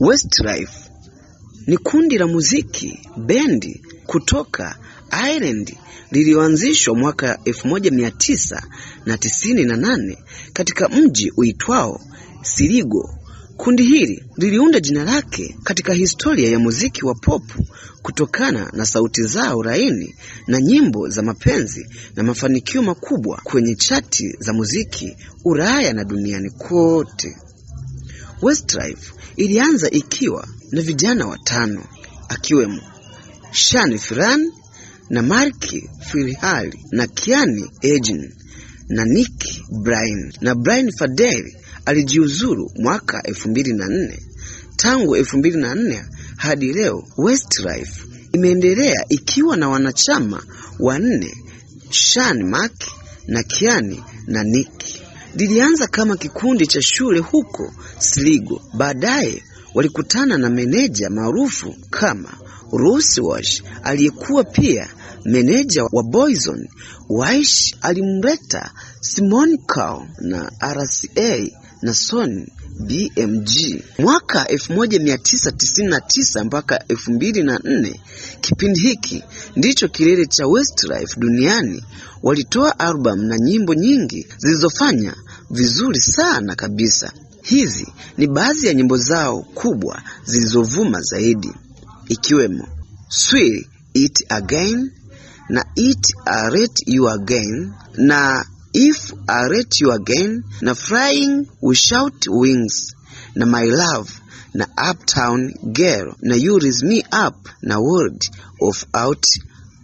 Westlife ni kundi la muziki bendi kutoka Ireland lilioanzishwa mwaka 1998 katika mji uitwao Sligo. Kundi hili liliunda jina lake katika historia ya muziki wa popu kutokana na sauti zao laini na nyimbo za mapenzi na mafanikio makubwa kwenye chati za muziki Ulaya na duniani kote. Westlife ilianza ikiwa na vijana watano akiwemo Shani Ferran na Mark Filhali na Kiani Egin na Nick Bryan na Brian Fadel alijiuzuru mwaka 2004. Tangu 2004 hadi leo Westlife imeendelea ikiwa na wanachama wanne, Sean, Mark na Kiani na Nick. Lilianza kama kikundi cha shule huko Sligo. Baadaye walikutana na meneja maarufu kama Russ Walsh aliyekuwa pia meneja wa Boyzone. Walsh alimleta Simon Cowell na RCA na Sony BMG. Mwaka 1999 mpaka 2004, kipindi hiki ndicho kilele cha Westlife duniani. Walitoa album na nyimbo nyingi zilizofanya vizuri sana kabisa. Hizi ni baadhi ya nyimbo zao kubwa zilizovuma zaidi, ikiwemo Sweet It Again na It I Let You Again na If I Let You Again na Flying Without Wings na My Love na Uptown Girl na You Raise Me Up na World of Out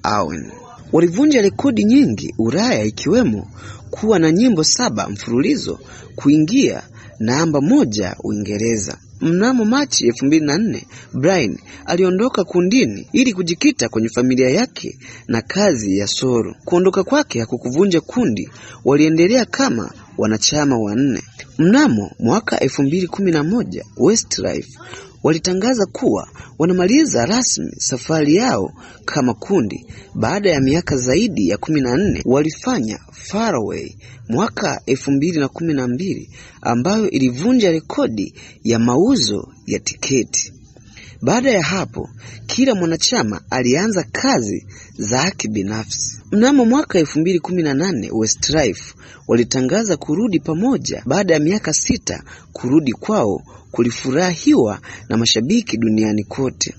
Owen. Walivunja rekodi nyingi Ulaya, ikiwemo kuwa na nyimbo 7 mfululizo kuingia namba 1 Uingereza. Mnamo Machi 2004, Brian aliondoka kundini ili kujikita kwenye familia yake na kazi ya solo. Kuondoka kwake hakukuvunja kundi, waliendelea kama wanachama wanne. Mnamo mwaka 2011, Westlife walitangaza kuwa wanamaliza rasmi safari yao kama kundi. Baada ya miaka zaidi ya 14, walifanya Far Away mwaka 2012 ambayo ilivunja rekodi ya mauzo ya tiketi. Baada ya hapo, kila mwanachama alianza kazi zake binafsi. Mnamo mwaka 2018, Westlife walitangaza kurudi pamoja baada ya miaka 6. Kurudi kwao kulifurahiwa na mashabiki duniani kote.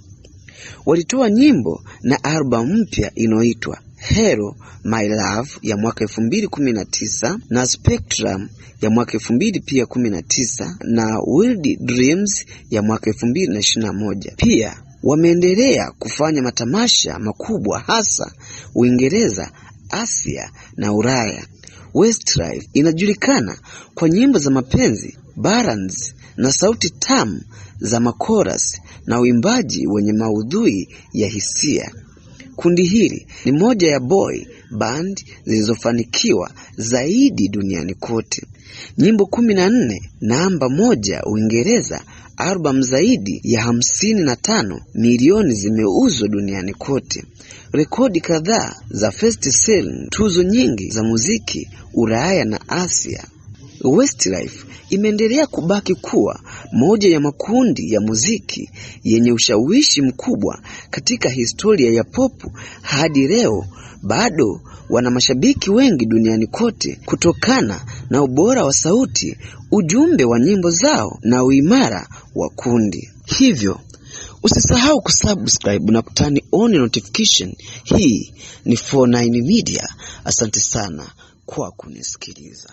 Walitoa nyimbo na album mpya inayoitwa Hello My Love ya mwaka 2019 na Spectrum ya mwaka 2019 na Wild Dreams ya mwaka 2021. Pia wameendelea kufanya matamasha makubwa hasa Uingereza, Asia na Ulaya. Westlife inajulikana kwa nyimbo za mapenzi, ballads na sauti tamu za makoras na uimbaji wenye maudhui ya hisia. Kundi hili ni moja ya boy band zilizofanikiwa zaidi duniani kote. Nyimbo 14, namba 1 Uingereza, album zaidi ya 55 milioni zimeuzwa duniani kote. Rekodi kadhaa za festival, tuzo nyingi za muziki Ulaya na Asia. Westlife imeendelea kubaki kuwa moja ya makundi ya muziki yenye ushawishi mkubwa katika historia ya popu. Hadi leo bado wana mashabiki wengi duniani kote kutokana na ubora wa sauti, ujumbe wa nyimbo zao na uimara wa kundi. Hivyo usisahau kusubscribe na kutani on notification. Hii ni 49 Media. Asante sana kwa kunisikiliza.